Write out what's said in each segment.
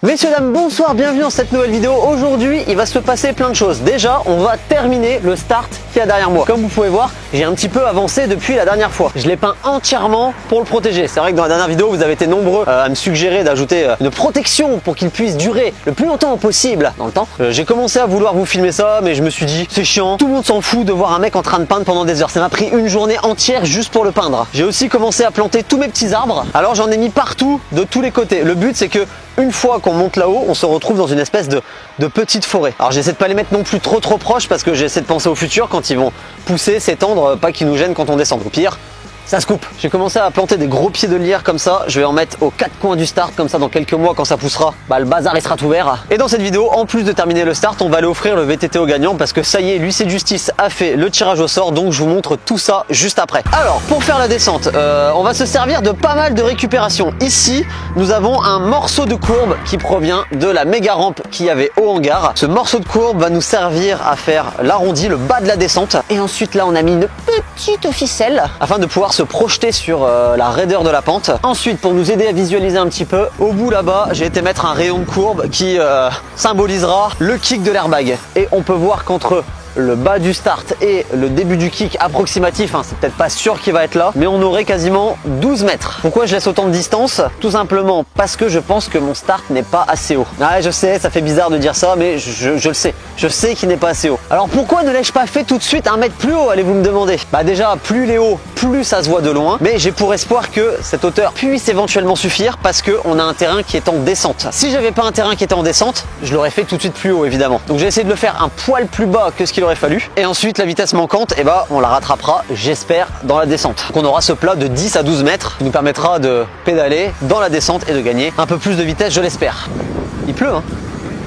Messieurs, dames, bonsoir, bienvenue dans cette nouvelle vidéo. Aujourd'hui, il va se passer plein de choses. Déjà, on va terminer le start qu'il y a derrière moi. Comme vous pouvez voir, j'ai un petit peu avancé depuis la dernière fois. Je l'ai peint entièrement pour le protéger. C'est vrai que dans la dernière vidéo, vous avez été nombreux à me suggérer d'ajouter une protection pour qu'il puisse durer le plus longtemps possible dans le temps. J'ai commencé à vouloir vous filmer ça, mais je me suis dit, c'est chiant. Tout le monde s'en fout de voir un mec en train de peindre pendant des heures. Ça m'a pris une journée entière juste pour le peindre. J'ai aussi commencé à planter tous mes petits arbres. Alors j'en ai mis partout, de tous les côtés. Le but, c'est que une fois qu'on monte là-haut, on se retrouve dans une espèce de petite forêt. Alors j'essaie de pas les mettre non plus trop proches parce que j'essaie de penser au futur quand ils vont pousser, s'étendre, pas qu'ils nous gênent quand on descend. Au pire, ça se coupe. J'ai commencé à planter des gros pieds de lierre comme ça. Je vais en mettre aux quatre coins du start, comme ça dans quelques mois quand ça poussera, le bazar il sera tout vert. Et dans cette vidéo, en plus de terminer le start, on va aller offrir le VTT au gagnant parce que ça y est, l'huissier de justice a fait le tirage au sort, donc je vous montre tout ça juste après. Alors pour faire la descente, on va se servir de pas mal de récupération. Ici, nous avons un morceau de courbe qui provient de la méga rampe qu'il y avait au hangar. Ce morceau de courbe va nous servir à faire l'arrondi, le bas de la descente. Et ensuite là, on a mis une petite ficelle afin de pouvoir se projeter sur la raideur de la pente. Ensuite, pour nous aider à visualiser un petit peu, au bout là-bas, j'ai été mettre un rayon de courbe qui symbolisera le kick de l'airbag. Et on peut voir qu'entre le bas du start et le début du kick approximatif, c'est peut-être pas sûr qu'il va être là, mais on aurait quasiment 12 mètres. Pourquoi je laisse autant de distance? Tout simplement parce que je pense que mon start n'est pas assez haut. Ouais, je sais, ça fait bizarre de dire ça, mais je le sais. Je sais qu'il n'est pas assez haut. Alors pourquoi ne l'ai-je pas fait tout de suite un mètre plus haut, allez-vous me demander? Déjà, plus il est haut, plus ça se voit de loin, mais j'ai pour espoir que cette hauteur puisse éventuellement suffire parce qu'on a un terrain qui est en descente. Si j'avais pas un terrain qui était en descente, je l'aurais fait tout de suite plus haut évidemment. Donc j'ai essayé de le faire un poil plus bas que ce qu'il aurait fallu. Et ensuite la vitesse manquante, on la rattrapera, j'espère, dans la descente. Donc on aura ce plat de 10 à 12 mètres qui nous permettra de pédaler dans la descente et de gagner un peu plus de vitesse, je l'espère. Il pleut, hein.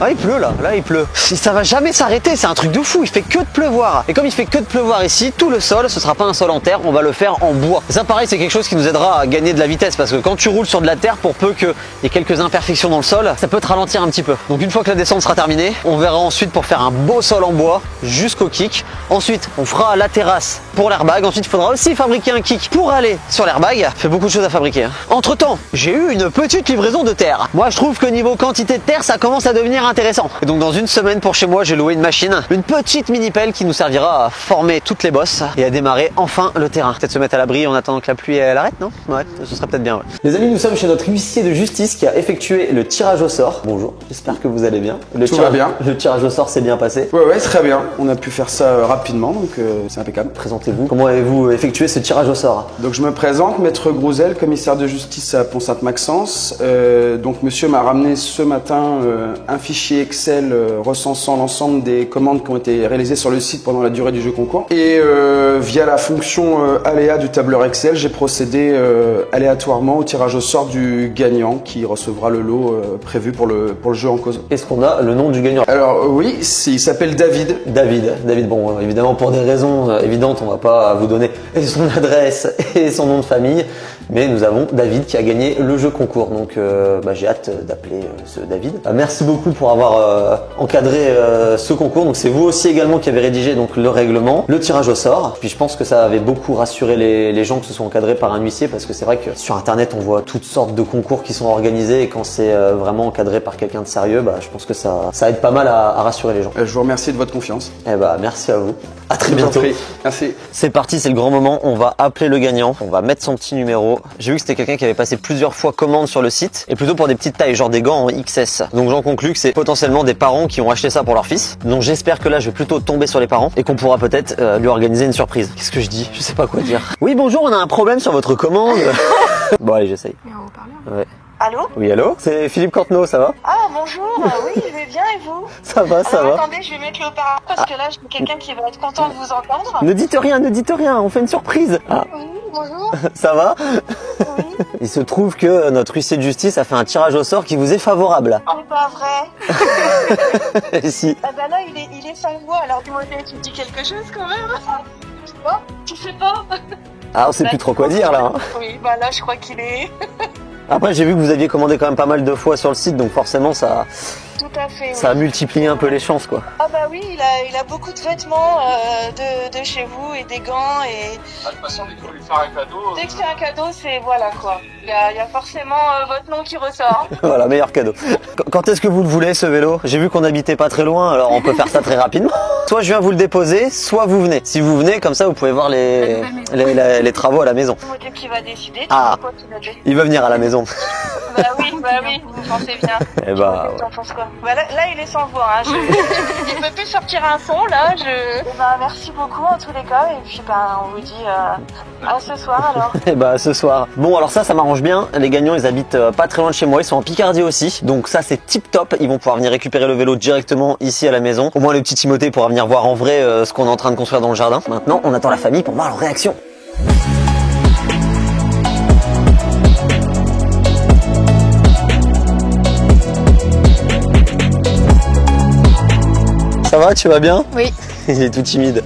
Ah, il pleut là il pleut. Ça va jamais s'arrêter, c'est un truc de fou, il fait que de pleuvoir. Et comme il fait que de pleuvoir ici, tout le sol, ce sera pas un sol en terre, on va le faire en bois. Et ça pareil, c'est quelque chose qui nous aidera à gagner de la vitesse parce que quand tu roules sur de la terre, pour peu qu'il y ait quelques imperfections dans le sol, ça peut te ralentir un petit peu. Donc une fois que la descente sera terminée, on verra ensuite pour faire un beau sol en bois jusqu'au kick. Ensuite, on fera la terrasse pour l'airbag. Ensuite, il faudra aussi fabriquer un kick pour aller sur l'airbag. Ça fait beaucoup de choses à fabriquer. Entre temps, j'ai eu une petite livraison de terre. Moi, je trouve que niveau quantité de terre, ça commence à devenir intéressant. Et donc dans une semaine pour chez moi, j'ai loué une machine, une petite mini pelle qui nous servira à former toutes les bosses et à démarrer enfin le terrain. Peut-être se mettre à l'abri en attendant que la pluie elle arrête, non? Ouais, ce serait peut-être bien. Ouais. Les amis, nous sommes chez notre huissier de justice qui a effectué le tirage au sort. Bonjour, j'espère que vous allez bien. Tout va bien. Le tirage au sort s'est bien passé. Ouais, très bien. On a pu faire ça rapidement, donc c'est impeccable. Présentez-vous. Comment avez-vous effectué ce tirage au sort? Donc je me présente, Maître Grouzel, commissaire de justice à Pont-Sainte-Maxence. Donc monsieur m'a ramené ce matin un fichier Excel recensant l'ensemble des commandes qui ont été réalisées sur le site pendant la durée du jeu concours. Et via la fonction aléa du tableur Excel, j'ai procédé aléatoirement au tirage au sort du gagnant qui recevra le lot prévu pour le jeu en cause. Est-ce qu'on a le nom du gagnant? Alors oui, il s'appelle David. David, bon, évidemment pour des raisons évidentes, on va pas vous donner son adresse et son nom de famille, mais nous avons David qui a gagné le jeu concours. Donc j'ai hâte d'appeler ce David. Merci beaucoup pour avoir encadré ce concours. Donc c'est vous aussi également qui avez rédigé donc le règlement, le tirage au sort. Puis je pense que ça avait beaucoup rassuré les gens que ce soit encadré par un huissier parce que c'est vrai que sur internet on voit toutes sortes de concours qui sont organisés et quand c'est vraiment encadré par quelqu'un de sérieux, je pense que ça aide pas mal à rassurer les gens. Je vous remercie de votre confiance. Merci à vous. À très bientôt. Merci. C'est parti, c'est le grand moment. On va appeler le gagnant. On va mettre son petit numéro. J'ai vu que c'était quelqu'un qui avait passé plusieurs fois commande sur le site et plutôt pour des petites tailles, genre des gants en XS. Donc j'en conclus que c'est potentiellement des parents qui ont acheté ça pour leur fils. Donc j'espère que là je vais plutôt tomber sur les parents et qu'on pourra peut-être lui organiser une surprise. Qu'est-ce que je dis? Je sais pas quoi dire. Oui, bonjour, on a un problème sur votre commande. Bon allez, j'essaye. Mais on va parler. Ouais. Allô? Oui, allô? C'est Philippe Cantenot, ça va? Ah, bonjour, oui, je vais bien et vous? Ça va. Attendez, je vais mettre le haut-parleur parce que là, j'ai quelqu'un qui va être content de vous entendre. Ne dites rien, on fait une surprise. Ah. Oui, bonjour. Ça va? Oui. Il se trouve que notre huissier de justice a fait un tirage au sort qui vous est favorable. C'est pas vrai. Si. Ah bah là, il est sans voix, alors dis-moi, tu dis quelque chose quand même? Je sais pas. Tu sais pas? Ah, on sait plus trop quoi dire là. Oui, bah là, je crois qu'il est... Après, j'ai vu que vous aviez commandé quand même pas mal de fois sur le site, donc forcément ça Tout à fait. Ça a Oui. multiplié un peu les chances, quoi. Ah bah oui, il a beaucoup de vêtements de chez vous et des gants et De toute façon, dès qu'on lui faire un cadeau, dès que c'est un cadeau, c'est voilà quoi. Il y a forcément votre nom qui ressort. Voilà, meilleur cadeau. Quand est-ce que vous le voulez, ce vélo? J'ai vu qu'on habitait pas très loin, alors on peut faire ça très rapidement. Soit je viens vous le déposer, soit vous venez. Si vous venez, comme ça, vous pouvez voir les travaux à la maison. C'est Modèle qui va décider. Tu Ah. sais quoi, tu l'as dit. Il va venir à la maison. Bah oui, vous pensez bien. Eh bah, T'en penses quoi? Bah là, il est sans voix. Hein. Il peut plus sortir un son là. Bah merci beaucoup en tous les cas et puis on vous dit à ce soir alors. eh bah, ce soir. Bon, alors ça m'arrange bien. Les gagnants, ils habitent pas très loin de chez moi. Ils sont en Picardie aussi. Donc ça, c'est tip top. Ils vont pouvoir venir récupérer le vélo directement ici à la maison. Au moins, le petit Timothée pourra venir voir en vrai ce qu'on est en train de construire dans le jardin. Maintenant, on attend la famille pour voir leur réaction. Ça va, tu vas bien? Oui. Il est tout timide.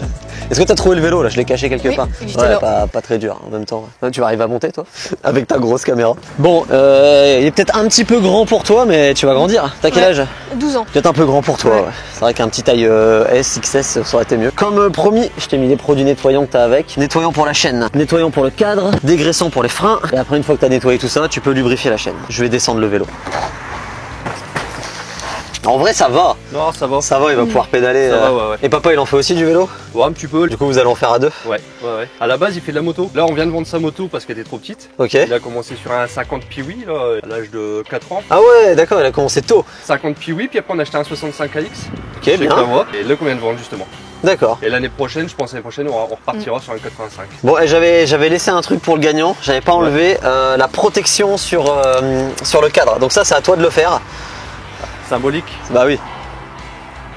Est-ce que tu as trouvé le vélo là? Je l'ai caché quelque Oui, part. il était là. Pas très dur en même temps. Ouais, tu vas arriver à monter toi? Avec ta grosse caméra. Bon, il est peut-être un petit peu grand pour toi, mais tu vas grandir. T'as quel âge? 12 ans. Peut-être un peu grand pour toi. Ouais. Ouais. C'est vrai qu'un petit taille S, XS, ça aurait été mieux. Comme promis, je t'ai mis les produits nettoyants que t'as avec. Nettoyant pour la chaîne, nettoyant pour le cadre, dégraissant pour les freins. Et après, une fois que t'as nettoyé tout ça, tu peux lubrifier la chaîne. Je vais descendre le vélo. En vrai, ça va. non, ça va. Ça va, il va pouvoir pédaler. Ça va, ouais. Et papa, il en fait aussi du vélo? Ouais, un petit peu. Du coup, vous allez en faire à deux? Ouais. À la base, il fait de la moto. Là, on vient de vendre sa moto parce qu'elle était trop petite. Ok. Il a commencé sur un 50 Piwi, là, à l'âge de 4 ans. Ah ouais, d'accord, il a commencé tôt. 50 Piwi, puis après, on a acheté un 65 AX. Ok, bien. Et là, qu'on vient de vendre, justement. D'accord. Et l'année prochaine, je pense l'année prochaine, on repartira sur un 85. Bon, et j'avais laissé un truc pour le gagnant. J'avais pas enlevé la protection sur le cadre. Donc ça, c'est à toi de le faire. Symbolique. Bah oui.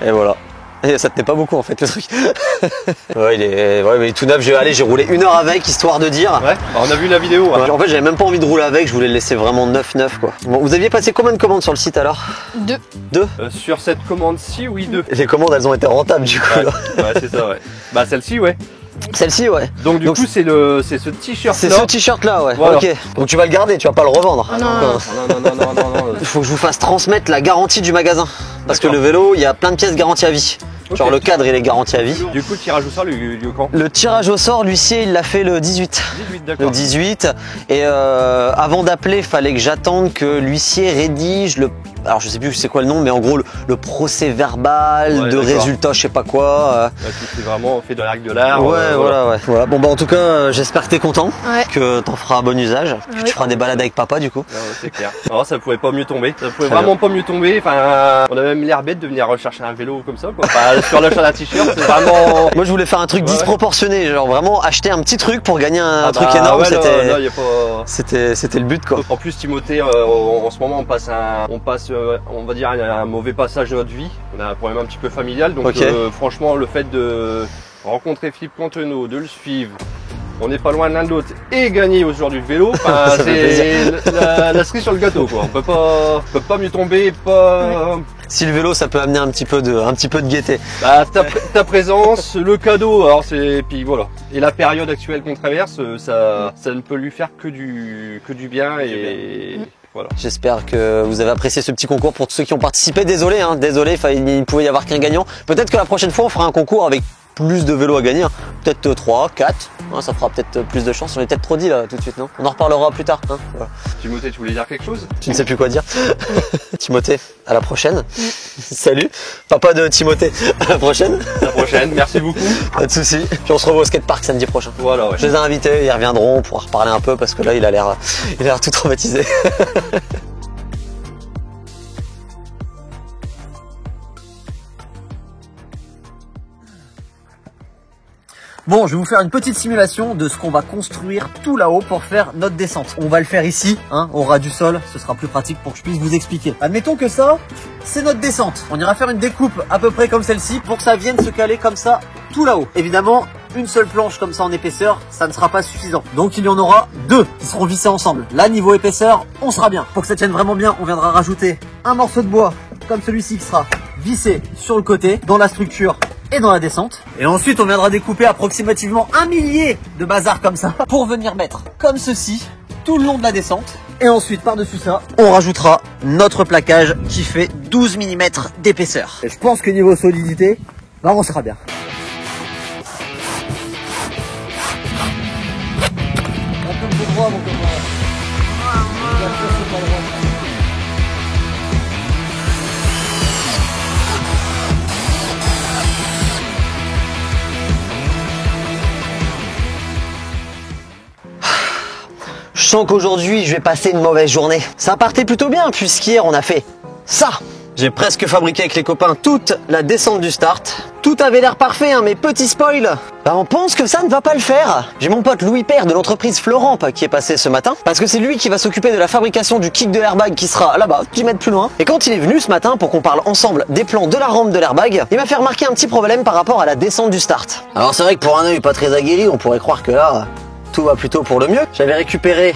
Et voilà. Et ça tenait pas beaucoup en fait le truc. Ouais, il est tout neuf. J'ai roulé 1 heure avec, histoire de dire. Ouais, alors, on a vu la vidéo. Ouais, en fait, j'avais même pas envie de rouler avec. Je voulais le laisser vraiment neuf quoi. Bon, vous aviez passé combien de commandes sur le site alors? 2. 2. Sur cette commande-ci, oui, 2. Les commandes, elles ont été rentables du coup. Ouais, Là. ouais, c'est ça, ouais. Bah, celle-ci, ouais. Celle-ci, ouais. Donc, du Donc, coup, c'est ce t-shirt-là. C'est ce t-shirt là, ouais. Voilà. Ok. Donc tu vas le garder, tu vas pas le revendre. Ah non. Non. Il faut que je vous fasse transmettre la garantie du magasin. Parce que le D'accord. vélo, il y a plein de pièces garanties à vie. Genre Ok. le cadre, il est garanti à vie. Du coup, le tirage au sort, lui quand? Le tirage au sort, l'huissier, il l'a fait le 18. 18, d'accord. Le 18. Et avant d'appeler, il fallait que j'attende que l'huissier rédige le... Alors je sais plus c'est quoi le nom, mais en gros le procès verbal Ouais, de d'accord. résultat, je sais pas quoi. Ouais, c'est vraiment fait de la règle de l'art. Ouais, voilà. Bon bah en tout cas, j'espère que t'es content, Ouais. que t'en feras bon usage, que Oui. tu feras des balades avec papa du coup. Ouais, c'est clair. Alors ça pouvait pas mieux tomber. Ça pouvait Très vraiment pas mieux tomber. Enfin, on a même l'air bête de venir rechercher un vélo comme ça, quoi. Enfin, sur l'achat d'un t-shirt, c'est vraiment. Moi je voulais faire un truc Ouais. disproportionné, genre vraiment acheter un petit truc pour gagner un Ah truc bah, énorme, ouais, là, y a pas. c'était le but quoi. En plus, Timothée, en ce moment, on passe, on va dire, un mauvais passage de notre vie. On a un problème un petit peu familial, donc Ok. franchement, le fait de rencontrer Philippe Cantenot, de le suivre, on n'est pas loin l'un de l'autre et gagner aujourd'hui le vélo, enfin, Ça fait c'est la cerise sur le gâteau, quoi. On peut pas mieux tomber, pas. Si le vélo ça peut amener un petit peu de gaieté. Bah, ta présence, le cadeau, alors puis voilà. Et la période actuelle qu'on traverse, ça ne peut lui faire que du bien et voilà. J'espère que vous avez apprécié ce petit concours pour tous ceux qui ont participé. Désolé, il ne pouvait y avoir qu'un gagnant. Peut-être que la prochaine fois on fera un concours avec plus de vélos à gagner. Peut-être 3, 4. Ça fera peut-être plus de chance. On est peut-être trop dit là tout de suite, non? On en reparlera plus tard. Voilà. Timothée, tu voulais dire quelque chose? Tu ne sais plus quoi dire. Timothée, à la prochaine. Salut. Papa de Timothée, à la prochaine. À la prochaine, merci beaucoup. Pas de soucis. Puis on se revoit au skatepark samedi prochain. Voilà, ouais. Je les ai invités, ils reviendront, on pourra reparler un peu parce que là il a l'air tout traumatisé. Bon, je vais vous faire une petite simulation de ce qu'on va construire tout là-haut pour faire notre descente. On va le faire ici, au ras du sol, ce sera plus pratique pour que je puisse vous expliquer. Admettons que ça, c'est notre descente. On ira faire une découpe à peu près comme celle-ci pour que ça vienne se caler comme ça tout là-haut. Évidemment, une seule planche comme ça en épaisseur, ça ne sera pas suffisant. Donc il y en aura 2 qui seront vissés ensemble. Là, niveau épaisseur, on sera bien. Pour que ça tienne vraiment bien, on viendra rajouter un morceau de bois comme celui-ci qui sera vissé sur le côté, dans la structure et dans la descente. Et ensuite, on viendra découper approximativement 1 millier de bazar comme ça pour venir mettre comme ceci tout le long de la descente. Et ensuite, par-dessus ça, on rajoutera notre plaquage qui fait 12 mm d'épaisseur. Et je pense que niveau solidité, bah on sera bien. Un peu de droit, mon copain. Je sens qu'aujourd'hui, je vais passer une mauvaise journée. Ça partait plutôt bien, puisqu'hier, on a fait ça. J'ai presque fabriqué avec les copains toute la descente du start. Tout avait l'air parfait, hein, mais petit spoil, bah, on pense que ça ne va pas le faire. J'ai mon pote Louis Père de l'entreprise Floramp qui est passé ce matin, parce que c'est lui qui va s'occuper de la fabrication du kick de l'airbag qui sera là-bas, 10 mètres plus loin. Et quand il est venu ce matin pour qu'on parle ensemble des plans de la rampe de l'airbag, il m'a fait remarquer un petit problème par rapport à la descente du start. Alors c'est vrai que pour un œil pas très aguerri, on pourrait croire que là, tout va plutôt pour le mieux. J'avais récupéré...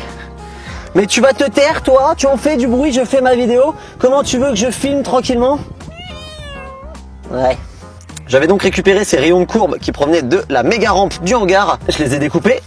Mais tu vas te taire, toi? Tu en fais du bruit, je fais ma vidéo. Comment tu veux que je filme tranquillement? Ouais. J'avais donc récupéré ces rayons de courbe qui provenaient de la méga rampe du hangar. Je les ai découpés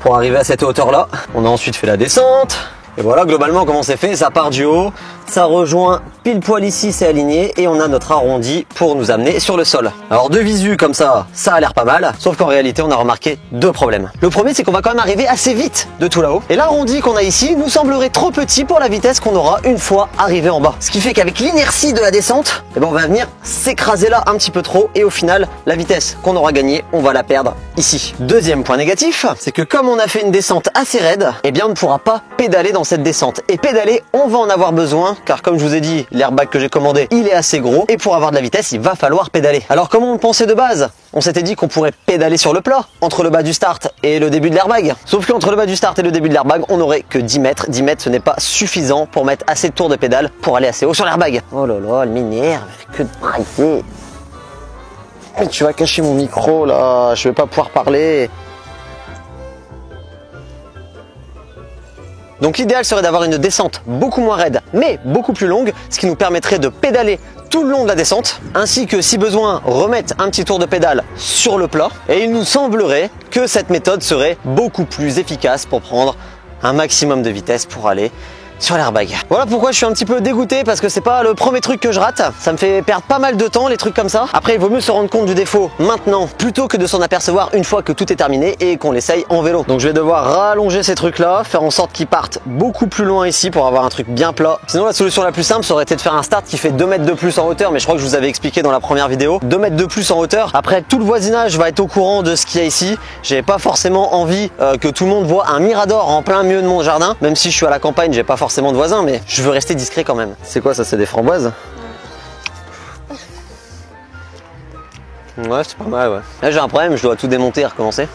pour arriver à cette hauteur-là. On a ensuite fait la descente. Et voilà, globalement, comment c'est fait, ça part du haut, ça rejoint pile poil ici, c'est aligné, et on a notre arrondi pour nous amener sur le sol. Alors de visu comme ça a l'air pas mal, sauf qu'en réalité, on a remarqué deux problèmes. Le premier, c'est qu'on va quand même arriver assez vite de tout là-haut, et l'arrondi qu'on a ici nous semblerait trop petit pour la vitesse qu'on aura une fois arrivé en bas. Ce qui fait qu'avec l'inertie de la descente, eh ben, on va venir s'écraser là un petit peu trop, et au final, la vitesse qu'on aura gagnée, on va la perdre ici. Deuxième point négatif, c'est que comme on a fait une descente assez raide, eh bien on ne pourra pas pédaler dans cette descente. Et pédaler, on va en avoir besoin, car comme je vous ai dit, l'airbag que j'ai commandé, il est assez gros, et pour avoir de la vitesse, il va falloir pédaler. Alors comment on pensait de base? On s'était dit qu'on pourrait pédaler sur le plat, entre le bas du start et le début de l'airbag. Sauf qu'entre le bas du start et le début de l'airbag, on n'aurait que 10 mètres. 10 mètres, ce n'est pas suffisant pour mettre assez de tours de pédale pour aller assez haut sur l'airbag. Oh là là, elle m'énerve, que de brailler. Mais tu vas cacher mon micro là, je vais pas pouvoir parler. Donc l'idéal serait d'avoir une descente beaucoup moins raide, mais beaucoup plus longue, ce qui nous permettrait de pédaler tout le long de la descente, ainsi que si besoin, remettre un petit tour de pédale sur le plat. Et il nous semblerait que cette méthode serait beaucoup plus efficace pour prendre un maximum de vitesse pour aller sur l'airbag. Voilà pourquoi je suis un petit peu dégoûté, parce que c'est pas le premier truc que je rate. Ça me fait perdre pas mal de temps, les trucs comme ça. Après, il vaut mieux se rendre compte du défaut maintenant plutôt que de s'en apercevoir une fois que tout est terminé et qu'on l'essaye en vélo. Donc je vais devoir rallonger ces trucs là, faire en sorte qu'ils partent beaucoup plus loin ici pour avoir un truc bien plat. Sinon la solution la plus simple, ça aurait été de faire un start qui fait 2 mètres de plus en hauteur, mais je crois que je vous avais expliqué dans la première vidéo. 2 mètres de plus en hauteur. Après, tout le voisinage va être au courant de ce qu'il y a ici. J'ai pas forcément envie que tout le monde voit un mirador en plein milieu de mon jardin, même si je suis à la campagne, j'ai pas forcément de voisins, mais je veux rester discret quand même. C'est quoi ça? C'est des framboises? Ouais, c'est pas mal, ouais. Là j'ai un problème, je dois tout démonter et recommencer.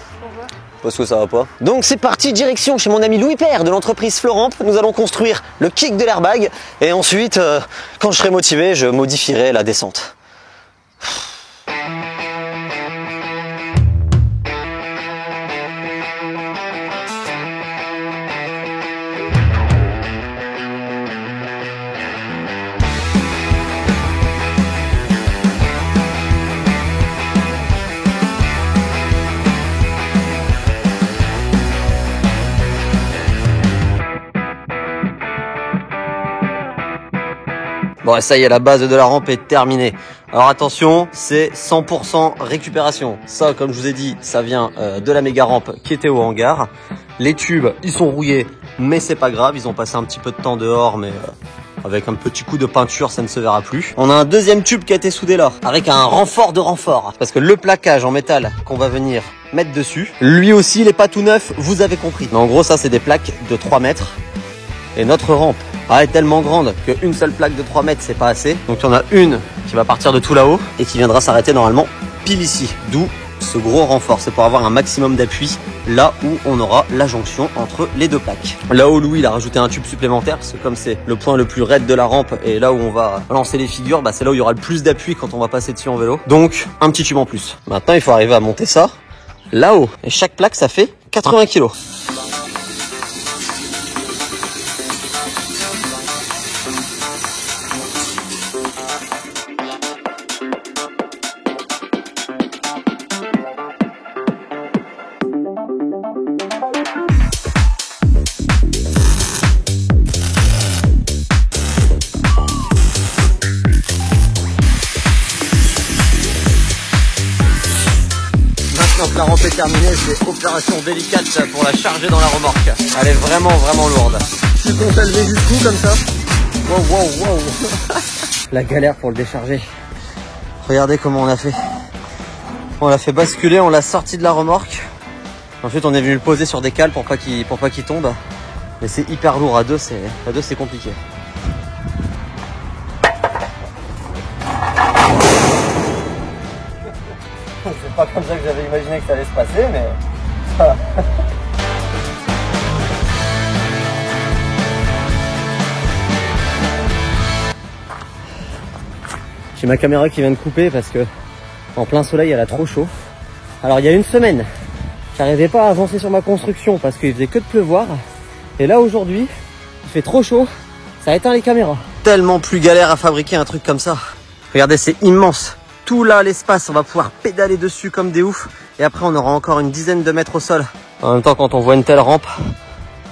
Parce que ça va pas. Donc c'est parti, direction chez mon ami Louis Père de l'entreprise Floramp. Nous allons construire le kick de l'airbag. Et ensuite, quand je serai motivé, je modifierai la descente. Bon, ça y est, la base de la rampe est terminée. Alors attention, c'est 100% récupération. Ça, comme je vous ai dit, ça vient de la méga rampe qui était au hangar. Les tubes, ils sont rouillés, mais c'est pas grave. Ils ont passé un petit peu de temps dehors, mais avec un petit coup de peinture, ça ne se verra plus. On a un deuxième tube qui a été soudé là, avec un renfort de renfort. Parce que le plaquage en métal qu'on va venir mettre dessus, lui aussi, il est pas tout neuf, vous avez compris. Mais en gros, ça, c'est des plaques de 3 mètres. Et notre rampe est tellement grande qu'une seule plaque de 3 mètres, c'est pas assez. Donc il y en a une qui va partir de tout là-haut et qui viendra s'arrêter normalement pile ici. D'où ce gros renfort. C'est pour avoir un maximum d'appui là où on aura la jonction entre les deux plaques. Là-haut, Louis, il a rajouté un tube supplémentaire parce que comme c'est le point le plus raide de la rampe et là où on va lancer les figures, bah, c'est là où il y aura le plus d'appui quand on va passer dessus en vélo. Donc un petit tube en plus. Maintenant, il faut arriver à monter ça là-haut. Et chaque plaque, ça fait 80 kg. la rampe est terminée, c'est opération délicate pour la charger dans la remorque. Elle est vraiment lourde. Tu comptes la lever jusqu'où comme ça? Wow. La galère pour le décharger. Regardez comment on a fait. On l'a fait basculer, on l'a sorti de la remorque. Ensuite on est venu le poser sur des cales pour pas qu'il tombe. Mais c'est hyper lourd, à deux c'est compliqué. C'est pas comme ça que j'avais imaginé que ça allait se passer, mais ça... J'ai ma caméra qui vient de couper parce que en plein soleil elle a trop chaud. Alors il y a une semaine, j'arrivais pas à avancer sur ma construction parce qu'il faisait que de pleuvoir. Et là aujourd'hui, il fait trop chaud, ça éteint les caméras. Tellement plus galère à fabriquer un truc comme ça. Regardez, c'est immense. Tout là, l'espace, on va pouvoir pédaler dessus comme des oufs. Et après, on aura encore une dizaine de mètres au sol. En même temps, quand on voit une telle rampe,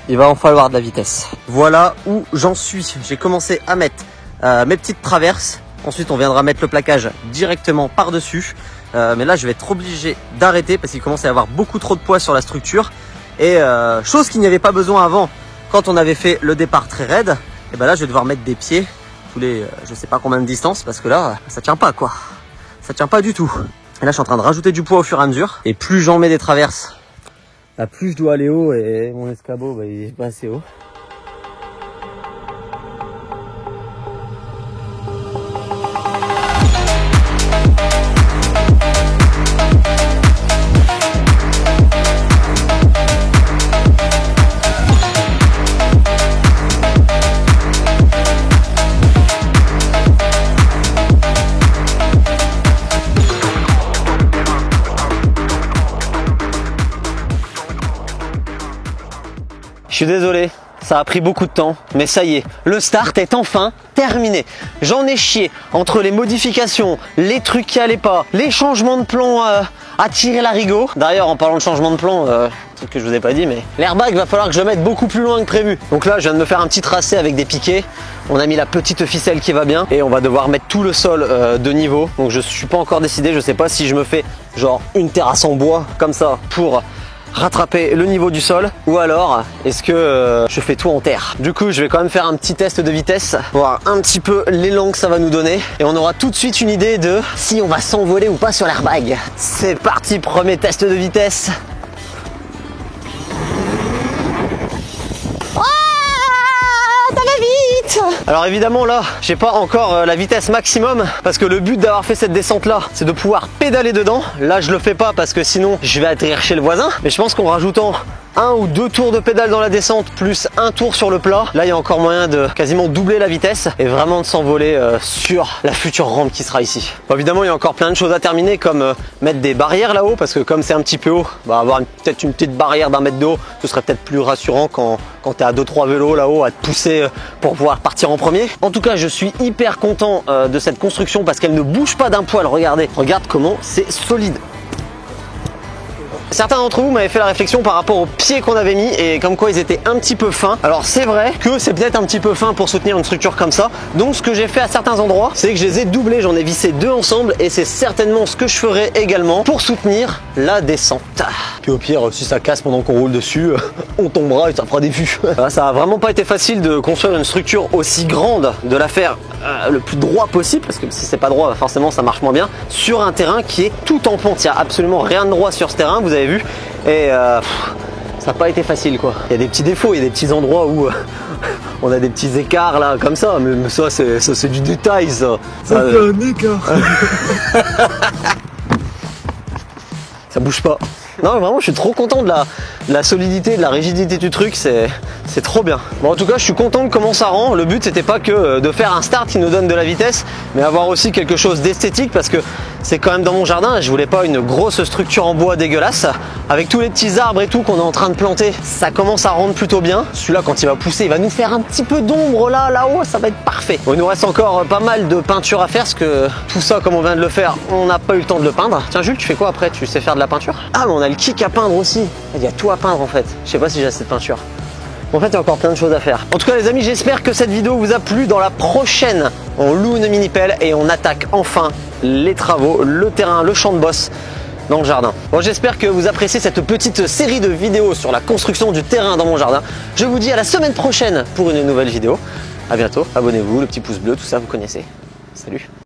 il va en falloir de la vitesse. Voilà où j'en suis. J'ai commencé à mettre mes petites traverses. Ensuite, on viendra mettre le plaquage directement par-dessus. Mais là, je vais être obligé d'arrêter parce qu'il commence à y avoir beaucoup trop de poids sur la structure. Et chose qu'il n'y avait pas besoin avant, quand on avait fait le départ très raide, et ben là, je vais devoir mettre des pieds tous les, je sais pas combien de distance, parce que là, ça tient pas quoi. Ça tient pas du tout. Et là, je suis en train de rajouter du poids au fur et à mesure. Et plus j'en mets des traverses, bah, plus je dois aller haut et mon escabeau, bah, il est pas assez haut. Je suis désolé, ça a pris beaucoup de temps, mais ça y est, le start est enfin terminé. J'en ai chié entre les modifications, les trucs qui allaient pas, les changements de plan à tirer l'arigot. D'ailleurs, en parlant de changement de plan, truc que je vous ai pas dit, mais l'airbag va falloir que je le mette beaucoup plus loin que prévu. Donc là, je viens de me faire un petit tracé avec des piquets. On a mis la petite ficelle qui va bien et on va devoir mettre tout le sol de niveau. Donc je suis pas encore décidé, je sais pas si je me fais genre une terrasse en bois comme ça pour rattraper le niveau du sol ou alors est-ce que je fais tout en terre. Du coup je vais quand même faire un petit test de vitesse, voir un petit peu l'élan que ça va nous donner et on aura tout de suite une idée de si on va s'envoler ou pas sur l'airbag. C'est parti, premier test de vitesse. Alors évidemment là, j'ai pas encore la vitesse maximum parce que le but d'avoir fait cette descente là, c'est de pouvoir pédaler dedans. Là je le fais pas parce que sinon je vais atterrir chez le voisin. Mais je pense qu'en rajoutant 1 ou 2 tours de pédale dans la descente plus 1 tour sur le plat, là il y a encore moyen de quasiment doubler la vitesse et vraiment de s'envoler sur la future rampe qui sera ici. Bon, évidemment il y a encore plein de choses à terminer comme mettre des barrières là-haut parce que comme c'est un petit peu haut, bah, avoir peut-être une petite barrière d'1 mètre de haut, ce serait peut-être plus rassurant quand tu es à 2-3 vélos là-haut à te pousser pour pouvoir partir en premier. En tout cas je suis hyper content de cette construction parce qu'elle ne bouge pas d'un poil. Regardez, regarde comment c'est solide. Certains d'entre vous m'avaient fait la réflexion par rapport aux pieds qu'on avait mis et comme quoi ils étaient un petit peu fins. Alors c'est vrai que c'est peut-être un petit peu fin pour soutenir une structure comme ça. Donc ce que j'ai fait à certains endroits, c'est que je les ai doublés, j'en ai vissé 2 ensemble et c'est certainement ce que je ferai également pour soutenir la descente. Puis au pire, si ça casse pendant qu'on roule dessus, on tombera et ça fera des vues. Ça a vraiment pas été facile de construire une structure aussi grande, de la faire le plus droit possible parce que si c'est pas droit, forcément ça marche moins bien, sur un terrain qui est tout en pente. Il n'y a absolument rien de droit sur ce terrain, vous avez vu, et ça n'a pas été facile quoi. Il y a des petits défauts, il y a des petits endroits où on a des petits écarts là comme ça, mais ça c'est du détail ça. Ça fait un écart. Ça bouge pas. Non vraiment je suis trop content de la solidité, de la rigidité du truc, c'est trop bien. Bon en tout cas je suis content de comment ça rend. Le but c'était pas que de faire un start qui nous donne de la vitesse, mais avoir aussi quelque chose d'esthétique parce que c'est quand même dans mon jardin et je voulais pas une grosse structure en bois dégueulasse. Avec tous les petits arbres et tout qu'on est en train de planter, ça commence à rendre plutôt bien. Celui-là quand il va pousser, il va nous faire un petit peu d'ombre là-haut, ça va être parfait. Bon, il nous reste encore pas mal de peinture à faire parce que tout ça comme on vient de le faire, on n'a pas eu le temps de le peindre. Tiens Jules, tu fais quoi après? Tu sais faire de la peinture? Ah mais on a le kick à peindre aussi. Il y a tout à peindre en fait. Je sais pas si j'ai assez de peinture. En fait, il y a encore plein de choses à faire. En tout cas, les amis, j'espère que cette vidéo vous a plu. Dans la prochaine, on loue une mini-pelle et on attaque enfin les travaux, le terrain, le champ de bosse dans le jardin. Bon, j'espère que vous appréciez cette petite série de vidéos sur la construction du terrain dans mon jardin. Je vous dis à la semaine prochaine pour une nouvelle vidéo. À bientôt, abonnez-vous, le petit pouce bleu, tout ça vous connaissez. Salut.